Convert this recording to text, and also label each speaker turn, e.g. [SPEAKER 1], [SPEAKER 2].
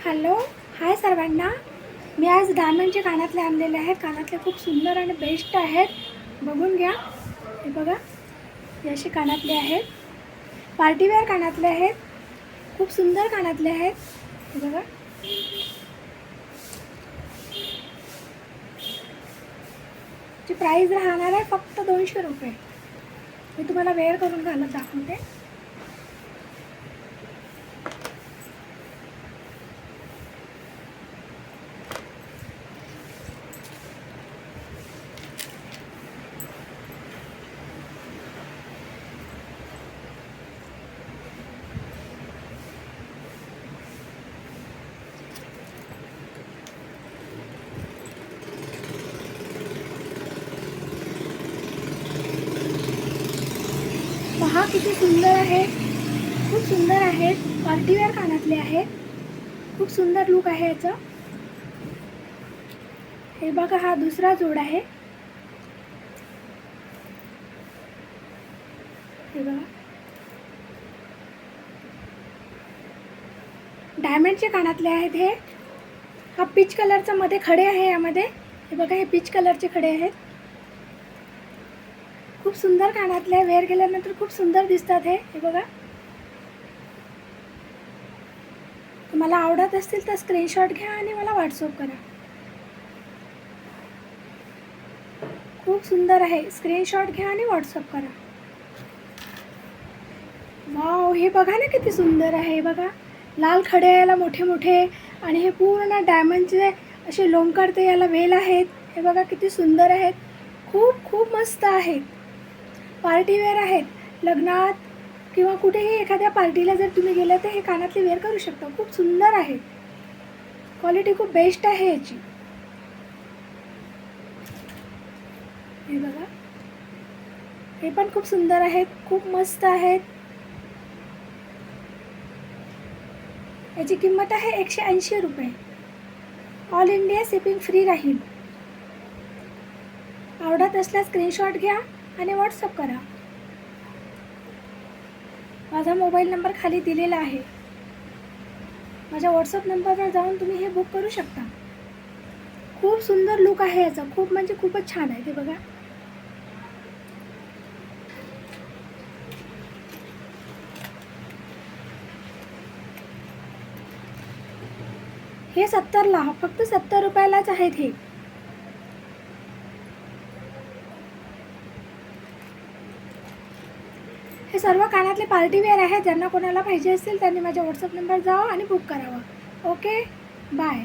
[SPEAKER 1] Hello, हाय सर्वांना. मी आज डायमंडचे कानातले आणलेले आहेत. कानातले खूप सुंदर आणि बेस्ट आहेत, बघून घ्या. हे बघा, हे असे कानातले आहेत, पार्टीवेअर कानातले आहेत, खूप सुंदर कानातले आहेत. हे बघा, ची प्राईस राहणार आहे फक्त 200 रुपये. मी तुम्हाला वेअर करून घालत दाखवते. पहा किती सुंदर आहे, खूप सुंदर आहेत. पार्टीवेअर कानातले आहेत, खूप सुंदर लुक आहे याचा. हे बघा, हा दुसरा जोड आहे. हे बघा, डायमंडचे कानातले आहेत हे. हा पीच कलरचा मध्ये खडे आहे यामध्ये. हे बघा, हे पीच कलरचे खडे आहेत. खूप सुंदर कानातले आहे, वेअर केल्यानंतर खूप सुंदर दिसतात हे बघा. तुम्हाला आवडत असतील तर स्क्रीनशॉट घ्या आणि मला व्हॉट्सअप करा. खूप सुंदर आहे, स्क्रीनशॉट घ्या आणि व्हॉट्सअप करा. वाव, हे बघा ना किती सुंदर आहे. बघा, लाल खडे याला मोठे मोठे, आणि हे पूर्ण डायमंडचे असे लोंबकळते याला वेल आहेत. हे बघा किती सुंदर आहेत, खूप खूप मस्त आहेत. पार्टीवेअर आहेत. लग्नात किंवा कुठेही एखाद्या पार्टीला जर तुम्ही गेला तर हे कानातले वेअर करू शकता. खूप सुंदर आहेत, क्वालिटी खूप बेस्ट आहे याची. हे बघा, हे पण खूप सुंदर आहेत, खूप मस्त आहेत. याची किंमत आहे 180 रुपये. ऑल इंडिया शिपिंग फ्री राहील. आवडत असल्यास स्क्रीनशॉट घ्या आणि व्हॉट्सअप करा. माझा मोबाईल नंबर खाली दिलेला आहे. माझ्या व्हॉट्सअप नंबरवर जाऊन तुम्ही हे बुक करू शकता. खूप सुंदर लुक आहे याचा, खूप म्हणजे खूपच छान आहे. ते बघा, हे 70ला, फक्त 70 रुपयालाच आहेत हे. हे सर्व कानातले पार्टीवेअर आहेत. ज्यांना कोणाला पाहिजे असतील त्यांनी माझ्या व्हॉट्सअप नंबर जावा आणि बुक करावा. Okay, bye.